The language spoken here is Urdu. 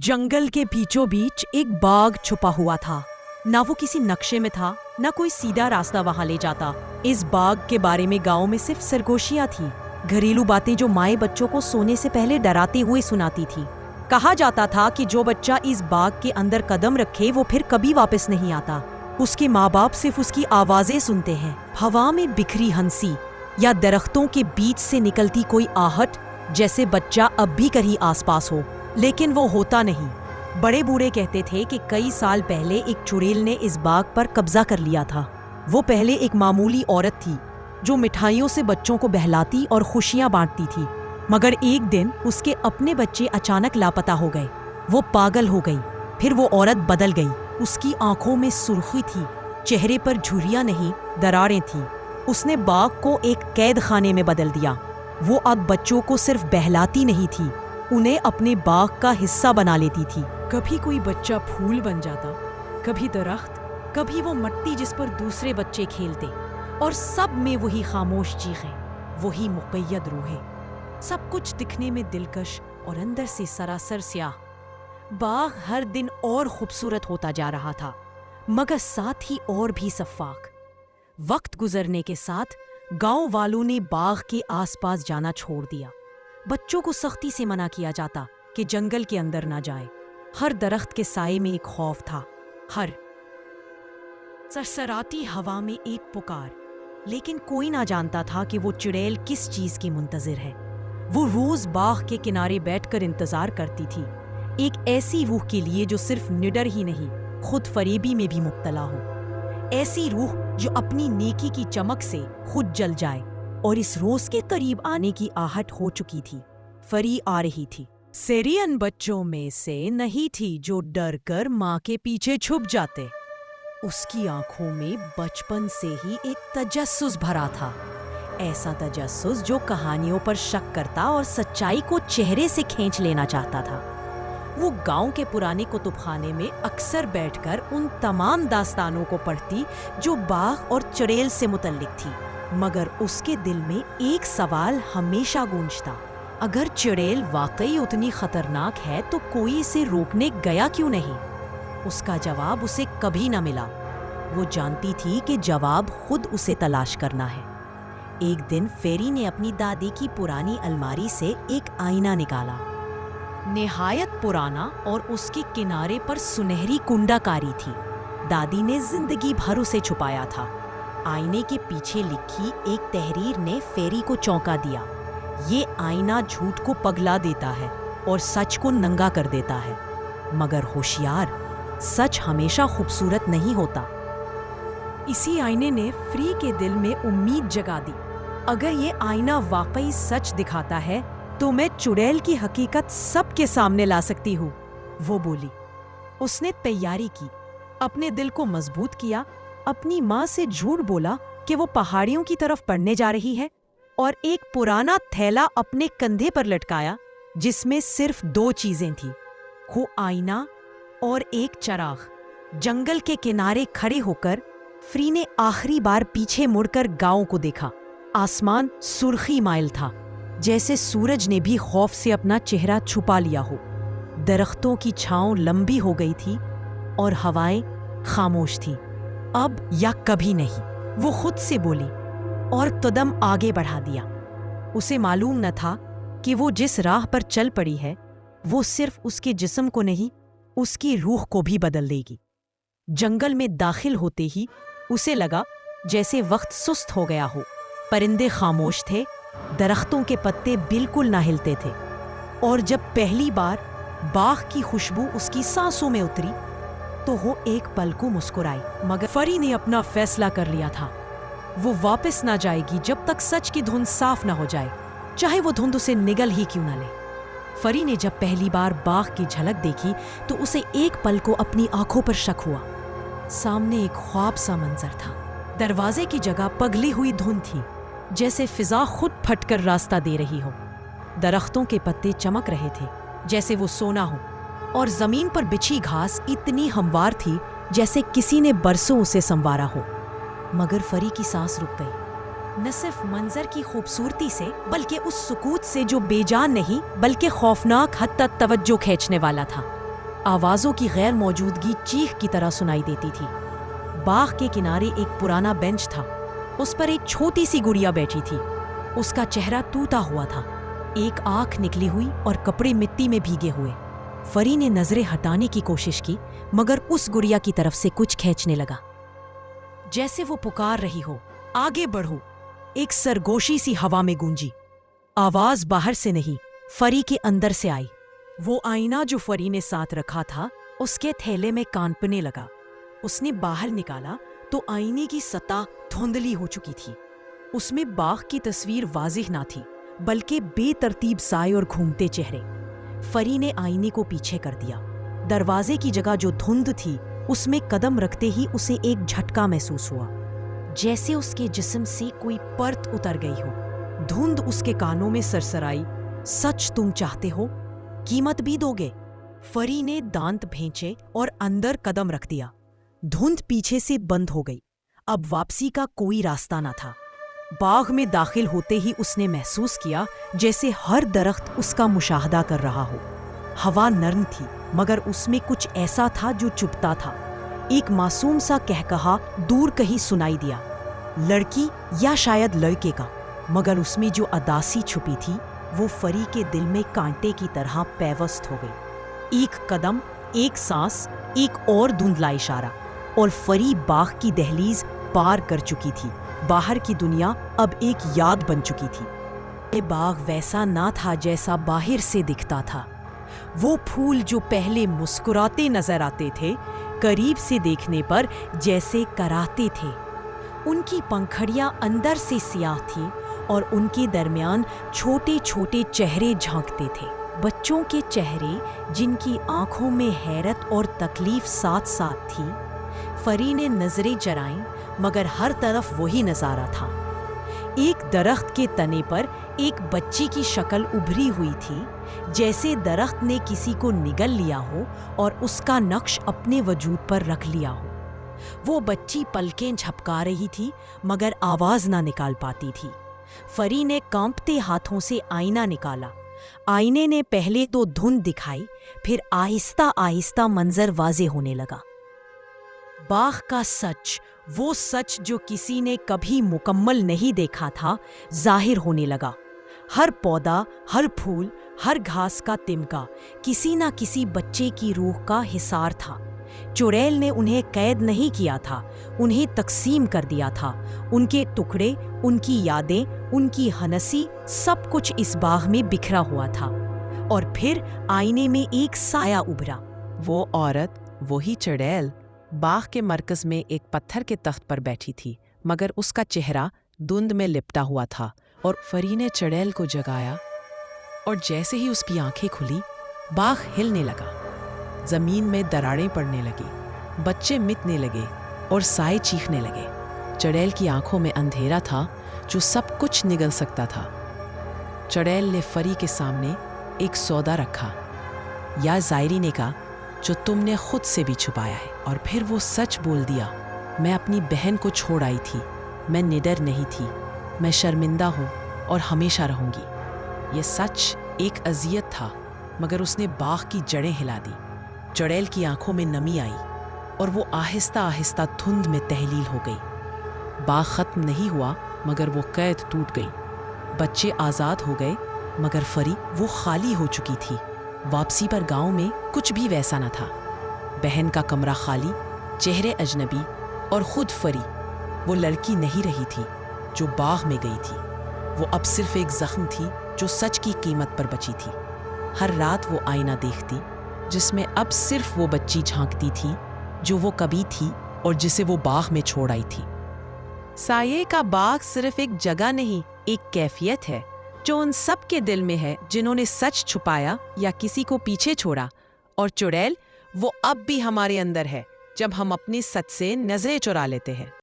جنگل کے بیچوں بیچ ایک باغ چھپا ہوا تھا۔ نہ وہ کسی نقشے میں تھا، نہ کوئی سیدھا راستہ وہاں لے جاتا۔ اس باغ کے بارے میں گاؤں میں صرف سرگوشیاں تھیں، گھریلو باتیں جو مائیں بچوں کو سونے سے پہلے ڈراتے ہوئے سناتی تھی۔ کہا جاتا تھا کہ جو بچہ اس باغ کے اندر قدم رکھے وہ پھر کبھی واپس نہیں آتا۔ اس کے ماں باپ صرف اس کی آوازیں سنتے ہیں، ہوا میں بکھری ہنسی یا درختوں کے بیچ سے نکلتی کوئی آہٹ، جیسے بچہ اب بھی کہیں آس پاس ہو، لیکن وہ ہوتا نہیں۔ بڑے بوڑھے کہتے تھے کہ کئی سال پہلے ایک چڑیل نے اس باغ پر قبضہ کر لیا تھا۔ وہ پہلے ایک معمولی عورت تھی جو مٹھائیوں سے بچوں کو بہلاتی اور خوشیاں بانٹتی تھی، مگر ایک دن اس کے اپنے بچے اچانک لاپتہ ہو گئے۔ وہ پاگل ہو گئی، پھر وہ عورت بدل گئی۔ اس کی آنکھوں میں سرخی تھی، چہرے پر جھریاں نہیں، دراڑیں تھیں۔ اس نے باغ کو ایک قید خانے میں بدل دیا۔ وہ اب بچوں کو صرف بہلاتی نہیں تھی، انہیں اپنے باغ کا حصہ بنا لیتی تھی۔ کبھی کوئی بچہ پھول بن جاتا، کبھی درخت، کبھی وہ مٹی جس پر دوسرے بچے کھیلتے، اور سب میں وہی خاموش چیخیں، وہی مقید روحیں۔ سب کچھ دکھنے میں دلکش اور اندر سے سراسر سیاہ۔ باغ ہر دن اور خوبصورت ہوتا جا رہا تھا، مگر ساتھ ہی اور بھی شفاف۔ وقت گزرنے کے ساتھ گاؤں والوں نے باغ کے آس پاس جانا چھوڑ دیا۔ بچوں کو سختی سے منع کیا جاتا کہ جنگل کے اندر نہ جائیں۔ ہر درخت کے سائے میں ایک خوف تھا، ہر سرسراتی ہوا میں ایک پکار، لیکن کوئی نہ جانتا تھا کہ وہ چڑیل کس چیز کی منتظر ہے۔ وہ روز باغ کے کنارے بیٹھ کر انتظار کرتی تھی، ایک ایسی روح کے لیے جو صرف نڈر ہی نہیں، خود فریبی میں بھی مبتلا ہو۔ ایسی روح جو اپنی نیکی کی چمک سے خود جل جائے، اور اس روز کے قریب آنے کی آہٹ ہو چکی تھی۔ فری آ رہی تھی۔ سیری ان بچوں میں سے نہیں تھی جو ڈر کر ماں کے پیچھے چھپ جاتے۔ اس کی آنکھوں میں بچپن سے ہی ایک تجسس بھرا تھا، ایسا تجسس جو کہانیوں پر شک کرتا اور سچائی کو چہرے سے کھینچ لینا چاہتا تھا۔ وہ گاؤں کے پرانے کتب خانے میں اکثر بیٹھ کر ان تمام داستانوں کو پڑھتی جو باغ اور چڑیل سے متعلق تھی، مگر اس کے دل میں ایک سوال ہمیشہ گونجتا: اگر چڑیل واقعی اتنی خطرناک ہے تو کوئی اسے روکنے گیا کیوں نہیں؟ اس کا جواب اسے کبھی نہ ملا۔ وہ جانتی تھی کہ جواب خود اسے تلاش کرنا ہے۔ ایک دن فیری نے اپنی دادی کی پرانی الماری سے ایک آئینہ نکالا، نہایت پرانا، اور اس کے کنارے پر سنہری کنڈا کاری تھی۔ دادی نے زندگی بھر اسے چھپایا تھا۔ آئینے کے پیچھے لکھی ایک تحریر نے فیری کو چونکا دیا: یہ آئینہ جھوٹ کو پگلا دیتا ہے اور سچ کو ننگا کر دیتا ہے، مگر ہوشیار، سچ ہمیشہ خوبصورت نہیں ہوتا۔ اسی آئینے نے فری کے دل میں امید جگا دی: اگر یہ آئینہ واقعی سچ دکھاتا ہے تو میں چڑیل کی حقیقت سب کے سامنے لا سکتی ہوں۔ وہ بولی۔ اس نے تیاری کی، اپنے دل کو مضبوط کیا، اپنی ماں سے جھوٹ بولا کہ وہ پہاڑیوں کی طرف پڑھنے جا رہی ہے، اور ایک پرانا تھیلا اپنے کندھے پر لٹکایا جس میں صرف 2 چیزیں تھیں، وہ آئینہ اور ایک چراغ۔ جنگل کے کنارے کھڑے ہو کر فری نے آخری بار پیچھے مڑ کر گاؤں کو دیکھا۔ آسمان سرخی مائل تھا، جیسے سورج نے بھی خوف سے اپنا چہرہ چھپا لیا ہو۔ درختوں کی چھاؤں لمبی ہو گئی تھی اور ہوائیں خاموش تھیں۔ اب یا کبھی نہیں، وہ خود سے بولی، اور قدم آگے بڑھا دیا۔ اسے معلوم نہ تھا کہ وہ جس راہ پر چل پڑی ہے وہ صرف اس کے جسم کو نہیں، اس کی روح کو بھی بدل دے گی۔ جنگل میں داخل ہوتے ہی اسے لگا جیسے وقت سست ہو گیا ہو۔ پرندے خاموش تھے، درختوں کے پتے بالکل نہ ہلتے تھے، اور جب پہلی بار باغ کی خوشبو اس کی سانسوں میں اتری تو وہ ایک پل کو مسکرائی۔ مگر فری نے اپنا فیصلہ کر لیا تھا، وہ واپس نہ جائے گی جب تک سچ کی دھند صاف نہ ہو جائے، چاہے وہ دھند اسے نگل ہی کیوں نہ لے۔ فری نے جب پہلی بار باغ کی جھلک دیکھی تو اسے ایک پل کو اپنی آنکھوں پر شک ہوا۔ سامنے ایک خواب سا منظر تھا، دروازے کی جگہ پگھلی ہوئی دھند تھی، جیسے فضا خود پھٹ کر راستہ دے رہی ہو۔ درختوں کے پتے چمک رہے تھے جیسے وہ سونا ہو، اور زمین پر بچھی گھاس اتنی ہموار تھی جیسے کسی نے برسوں اسے سنوارا ہو۔ مگر فری کی سانس رک گئی، نہ صرف منظر کی خوبصورتی سے بلکہ اس سکوت سے جو بے جان نہیں بلکہ خوفناک حد تک توجہ کھینچنے والا تھا۔ آوازوں کی غیر موجودگی چیخ کی طرح سنائی دیتی تھی۔ باغ کے کنارے ایک پرانا بینچ تھا، اس پر ایک چھوٹی سی گڑیا بیٹھی تھی۔ اس کا چہرہ ٹوٹا ہوا تھا، ایک آنکھ نکلی ہوئی اور کپڑے مٹی میں بھیگے ہوئے۔ فری نے نظریں ہٹانے کی کوشش کی مگر اس گڑیا کی طرف سے کچھ کھینچنے لگا، جیسے وہ پکار رہی ہو، آگے بڑھو۔ ایک سرگوشی سی ہوا میں گونجی۔ آواز باہر سے نہیں، فری کے اندر سے آئی۔ وہ آئینہ جو فری نے ساتھ رکھا تھا اس کے تھیلے میں کانپنے لگا۔ اس نے باہر نکالا تو آئینے کی سطح دھندلی ہو چکی تھی۔ اس میں باغ کی تصویر واضح نہ تھی بلکہ بے ترتیب سائے اور گھومتے چہرے۔ فری نے آئینے کو پیچھے کر دیا۔ دروازے کی جگہ جو دھند تھی اس میں قدم رکھتے ہی اسے ایک جھٹکا محسوس ہوا، جیسے اس کے جسم سے کوئی پرت اتر گئی ہو۔ دھند اس کے کانوں میں سرسرائی، سچ تم چاہتے ہو؟ قیمت بھی دو گے؟ فری نے دانت بھینچے اور اندر قدم رکھ دیا۔ دھند پیچھے سے بند ہو گئی، اب واپسی کا کوئی راستہ نہ تھا۔ باغ میں داخل ہوتے ہی اس نے محسوس کیا جیسے ہر درخت اس کا مشاہدہ کر رہا ہو۔ ہوا نرم تھی مگر اس میں کچھ ایسا تھا جو چبھتا تھا۔ ایک معصوم سا کہکہا دور کہیں سنائی دیا، لڑکی یا شاید لڑکے کا، مگر اس میں جو اداسی چھپی تھی وہ فری کے دل میں کانٹے کی طرح پیوست ہو گئی۔ ایک قدم، ایک سانس، ایک اور دھندلا اشارہ، اور فری باغ کی دہلیز پار کر چکی تھی۔ باہر کی دنیا اب ایک یاد بن چکی تھی۔ یہ باغ ویسا نہ تھا جیسا باہر سے دکھتا تھا۔ وہ پھول جو پہلے مسکراتے نظر آتے تھے قریب سے دیکھنے پر جیسے کراہتے تھے۔ ان کی پنکھڑیاں اندر سے سیاہ تھیں اور ان کے درمیان چھوٹے چھوٹے چہرے جھانکتے تھے، بچوں کے چہرے جن کی آنکھوں میں حیرت اور تکلیف ساتھ ساتھ تھی۔ فری نے نظریں چرائیں مگر ہر طرف وہی نظارہ تھا۔ ایک درخت کے تنے پر ایک بچی کی شکل ابھری ہوئی تھی، جیسے درخت نے کسی کو نگل لیا ہو اور اس کا نقش اپنے وجود پر رکھ لیا ہو۔ وہ بچی پلکیں جھپکا رہی تھی مگر آواز نہ نکال پاتی تھی۔ فری نے کانپتے ہاتھوں سے آئینہ نکالا۔ آئینے نے پہلے تو دھند دکھائی، پھر آہستہ آہستہ منظر واضح ہونے لگا۔ باغ کا سچ، وہ سچ جو کسی نے کبھی مکمل نہیں دیکھا تھا، ظاہر ہونے لگا۔ ہر پودا، ہر پھول، ہر گھاس کا تمکا کسی نہ کسی بچے کی روح کا حصار تھا۔ چڑیل نے انہیں قید نہیں کیا تھا، انہیں تقسیم کر دیا تھا۔ ان کے ٹکڑے، ان کی یادیں، ان کی ہنسی، سب کچھ اس باغ میں بکھرا ہوا تھا۔ اور پھر آئینے میں ایک سایہ ابھرا۔ وہ عورت، وہی چڑیل، باغ کے مرکز میں ایک پتھر کے تخت پر بیٹھی تھی مگر اس کا چہرہ دھند میں لپٹا ہوا تھا۔ اور فری نے چڑیل کو جگایا اور جیسے ہی اس کی آنکھیں کھلی باغ ہلنے لگا، زمین میں دراڑیں پڑنے لگی، بچے مٹنے لگے اور سائے چیخنے لگے۔ چڑیل کی آنکھوں میں اندھیرا تھا جو سب کچھ نگل سکتا تھا۔ چڑیل نے فری کے سامنے ایک سودا رکھا، یا زائرین کا، جو تم نے خود سے بھی چھپایا ہے۔ اور پھر وہ سچ بول دیا، میں اپنی بہن کو چھوڑ آئی تھی، میں نڈر نہیں تھی، میں شرمندہ ہوں اور ہمیشہ رہوں گی۔ یہ سچ ایک اذیت تھا مگر اس نے باغ کی جڑیں ہلا دی۔ چڑیل کی آنکھوں میں نمی آئی اور وہ آہستہ آہستہ دھند میں تحلیل ہو گئی۔ باغ ختم نہیں ہوا مگر وہ قید ٹوٹ گئی۔ بچے آزاد ہو گئے مگر فری وہ خالی ہو چکی تھی۔ واپسی پر گاؤں میں کچھ بھی ویسا نہ تھا۔ بہن کا کمرہ خالی، چہرے اجنبی، اور خود فری وہ لڑکی نہیں رہی تھی جو باغ میں گئی تھی۔ وہ اب صرف ایک زخم تھی جو سچ کی قیمت پر بچی تھی۔ ہر رات وہ آئینہ دیکھتی جس میں اب صرف وہ بچی جھانکتی تھی جو وہ کبھی تھی اور جسے وہ باغ میں چھوڑ آئی تھی۔ سایے کا باغ صرف ایک جگہ نہیں، ایک کیفیت ہے جو ان سب کے دل میں ہے جنہوں نے سچ چھپایا یا کسی کو پیچھے چھوڑا۔ اور چڑیل وہ اب بھی ہمارے اندر ہے جب ہم اپنے سچ سے نظریں چرا لیتے ہیں۔